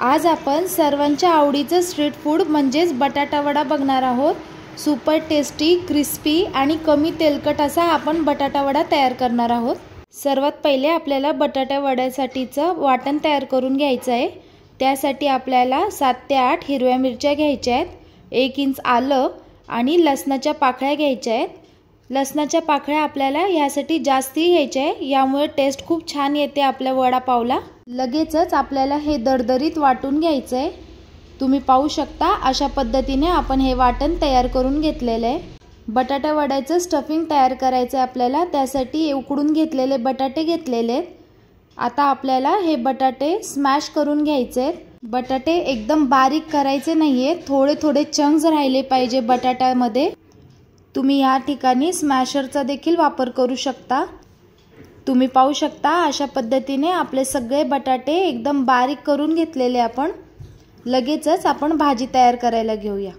आज आपण सर्वांच्या आवडीचं स्ट्रीट फूड म्हणजेच बटाटा वडा बघणार आहोत। सुपर टेस्टी, क्रिस्पी आणि कमी तेलकट असा आपण बटाटा वडा तयार करणार आहोत। सर्वात पहिले आपल्याला बटाटा वड्यासाठीचं वाटण तयार करून घ्यायचं आहे। त्यासाठी आपल्याला 7 ते 8 हिरव्या मिरच्या घ्यायच्या आहेत, 1 इंच आलं आणि लसणाच्या पाकळ्या घ्यायच्या आहेत। लसणाच्या पाकळ्या आपल्याला यासाठी जास्ती घ्यायच्या आहे, यामुळे टेस्ट खूप छान येते आपल्या वडापावला। लगेचच आपल्याला हे दरदरीत वाटून घ्यायचं आहे। तुम्ही पाहू शकता अशा पद्धतीने आपण हे वाटण तयार करून घेतलेले आहे। बटाटा वड्याचं स्टफिंग तयार करायचं आहे आपल्याला, त्यासाठी उकडून घेतलेले बटाटे घेतलेले आहेत। आता आपल्याला हे बटाटे स्मॅश करून घ्यायचे आहेत। बटाटे एकदम बारीक करायचे नाहीये, थोडे थोडे चंक्स राहिले पाहिजे बटाट्यामध्ये। तुम्ही या ठिकाणी स्मॅशरचा देखील वापर करू शकता। तुम्ही पाहू शकता अशा पद्धतीने आपले सगळे बटाटे एकदम बारीक करून घेतलेले आपण। लगेचच आपण भाजी तयार करायला घेऊया।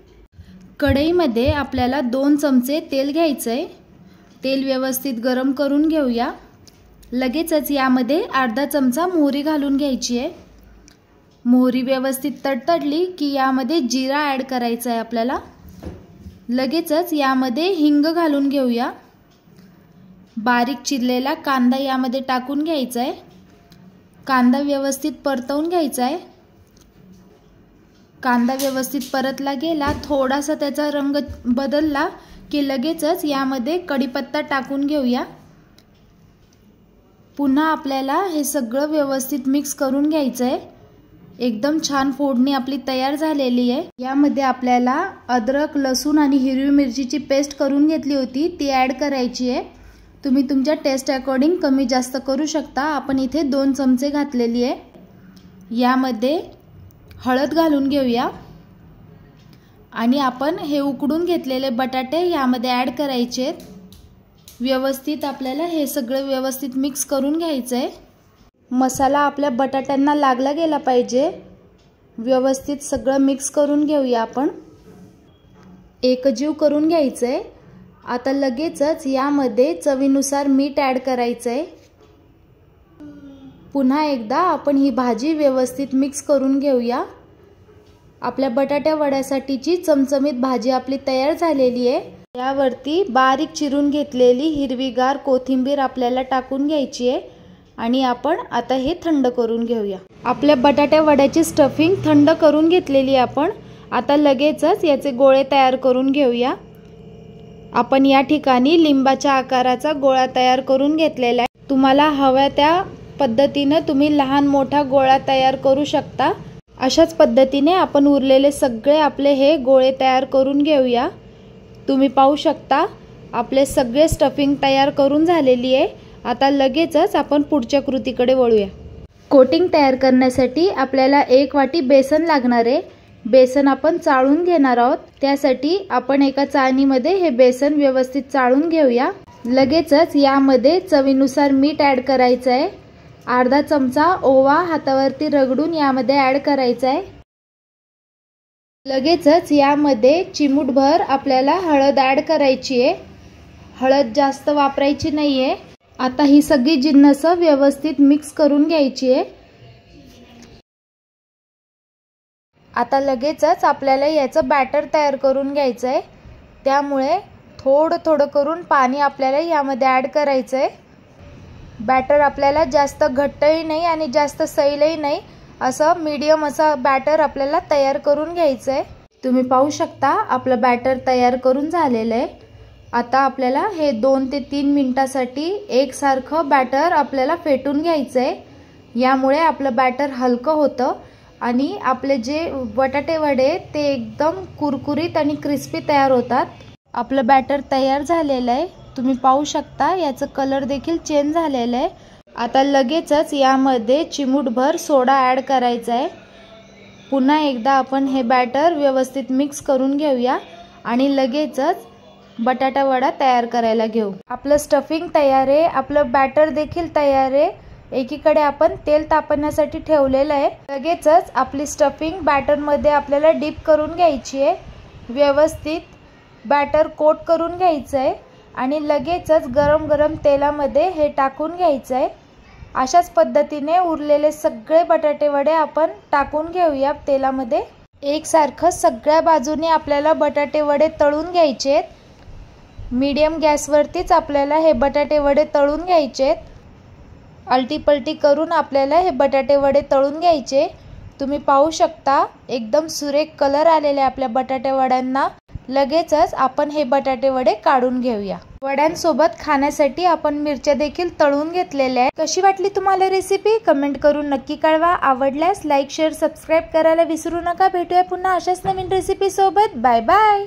कढईमध्ये आपल्याला 2 चमचे तेल घ्यायचंय। तेल व्यवस्थित गरम करून घेऊया। लगेचच यामध्ये अर्धा चमचा मोहरी घालून घ्यायची आहे। मोहरी व्यवस्थित तडतडली की यामध्ये जिरा ॲड करायचा आहे आपल्याला। लगेचच यामध्ये हिंग घालून घेऊया। बारीक चिरलेला कांदा यामध्ये टाकून घ्यायचा आहे। कांदा व्यवस्थित परतवून घ्यायचा आहे। कांदा व्यवस्थित परतला गेला, थोडासा त्याचा रंग बदलला की लगेचच यामध्ये कढीपत्ता टाकून घेऊया। पुन्हा आपल्याला हे सगळं व्यवस्थित मिक्स करून घ्यायचं आहे। एकदम छान फोडणी आपली तयार झालेली आहे। यामध्ये आपल्याला अद्रक, लसूण आणि हिरवी मिरचीची पेस्ट करून घेतली होती ती ॲड करायची आहे। तुम्ही तुमच्या टेस्ट अकॉर्डिंग कमी जास्त करू शकता। आपण इथे 2 चमचे घातलेली आहे। यामध्ये हळद घालून घेऊया आणि आपण हे उकडून घेतलेले बटाटे यामध्ये ॲड करायचे आहेत। व्यवस्थित आपल्याला हे सगळं व्यवस्थित मिक्स करून घ्यायचं आहे। मसाला आपल्या बटाट्यांना लागला गेला पाहिजे। व्यवस्थित सगळं मिक्स करून घेऊया आपण। एकजीव करून घ्यायचं आहे। आता लगेचच यामध्ये चवीनुसार मीठ ॲड करायचं आहे। पुन्हा एकदा आपण ही भाजी व्यवस्थित मिक्स करून घेऊया। आपल्या बटाट्या वड्यासाठीची चमचमीत भाजी आपली तयार झालेली आहे। यावरती बारीक चिरून घेतलेली हिरवीगार कोथिंबीर आपल्याला टाकून घ्यायची आहे आणि आपण आता हे थंड करून घेऊया। आपल्या बटाट्या वड्याची स्टफिंग थंड करून घेतलेली आपण। आता लगेचच याचे गोळे तयार करून घेऊया। आपण या ठिकाणी लिंबाच्या आकाराचा गोळा तयार करून घेतलेला आहे। तुम्हाला हव्या त्या पद्धतीने तुम्ही लहान मोठा गोळा तयार करू शकता। अशाच पद्धतीने आपण उरलेले सगळे आपले हे गोळे तयार करून घेऊया। तुम्ही पाहू शकता आपले सगळे स्टफिंग तयार करून झालेली आहे। आता लगेचच आपण पुढच्या कृतीकडे वळूया। कोटिंग तयार करण्यासाठी आपल्याला 1 वाटी बेसन लागणार आहे। बेसन आपण चाळून घेणार आहोत, त्यासाठी आपण एका चाळणीमध्ये हे बेसन व्यवस्थित चाळून घेऊया। लगेचच यामध्ये चवीनुसार मीठ ॲड करायचं आहे। अर्धा चमचा ओवा हातावरती रगडून यामध्ये ॲड करायचा आहे। लगेचच यामध्ये चिमूटभर आपल्याला हळद ॲड करायची आहे। हळद जास्त वापरायची नाहीये। आता ही सगळी जिन्नस व्यवस्थित मिक्स करून घ्यायची आहे। आता लगेचच आपल्याला याचं बॅटर तयार करून घ्यायचं आहे। त्यामुळे थोडं थोडं करून पाणी आपल्याला यामध्ये ॲड करायचं आहे। बॅटर आपल्याला जास्त घट्टही नाही आणि जास्त सैलही नाही, असं मीडियम असा बॅटर आपल्याला तयार करून घ्यायचं आहे। तुम्ही पाहू शकता आपलं बॅटर तयार करून झालेलं आहे। आता आपल्याला हे 2 ते 3 मिनिटासाठी एकसारखं बॅटर आपल्याला फेटून घ्यायचं आहे। यामुळे आपलं बॅटर हलकं होतं आणि आपले जे बटाटे वडे ते एकदम कुरकुरीत आणि क्रिस्पी तयार होतात। आपलं बॅटर तयार झालेलं आहे। तुम्ही पाहू शकता याचं कलर देखील चेंज झालेलं आहे। आता लगेचच यामध्ये चिमूटभर सोडा ॲड करायचा आहे। पुन्हा एकदा आपण हे बॅटर व्यवस्थित मिक्स करून घेऊया आणि लगेचच बटाटा वडा तयार करायला घेऊ। आपलं स्टफिंग तयार आहे, आपलं बॅटर देखील तयार आहे। एकीकडे आपण तेल तापवण्यासाठी ठेवलेलं आहे। लगेचच आपली स्टफिंग बॅटरमध्ये आपल्याला डीप करून घ्यायची आहे। व्यवस्थित बॅटर कोट करून घ्यायचं आहे आणि लगेचच गरम गरम तेलामध्ये हे टाकून घ्यायचं आहे। अशाच पद्धतीने उरलेले सगळे बटाटे वडे आपण टाकून घेऊया तेलामध्ये। एकसारखं सगळ्या बाजूने आपल्याला बटाटे वडे तळून घ्यायचेत। मीडियम गॅसवरतीच आपल्याला हे बटाटे वडे तळून घ्यायचेत। अलटी-पलटी करून आपल्याला हे बटाटे वडे तळून घ्यायचे। तुम्ही पाहू शकता एकदम सुरेख कलर आलेले आपल्या बटाटे वड्यांना। लगेचच आपण हे बटाटे वडे काढून घेऊया। वड्यांसोबत खाण्यासाठी आपण मिरच्या देखील तळून घेतलेल्या आहेत। कशी वाटली तुम्हाला रेसिपी कमेंट करून नक्की कळवा। आवडल्यास लाईक शेअर सबस्क्राइब करायला विसरू नका। भेटूया पुन्हा अशाच नवीन रेसिपी सोबत। Bye bye.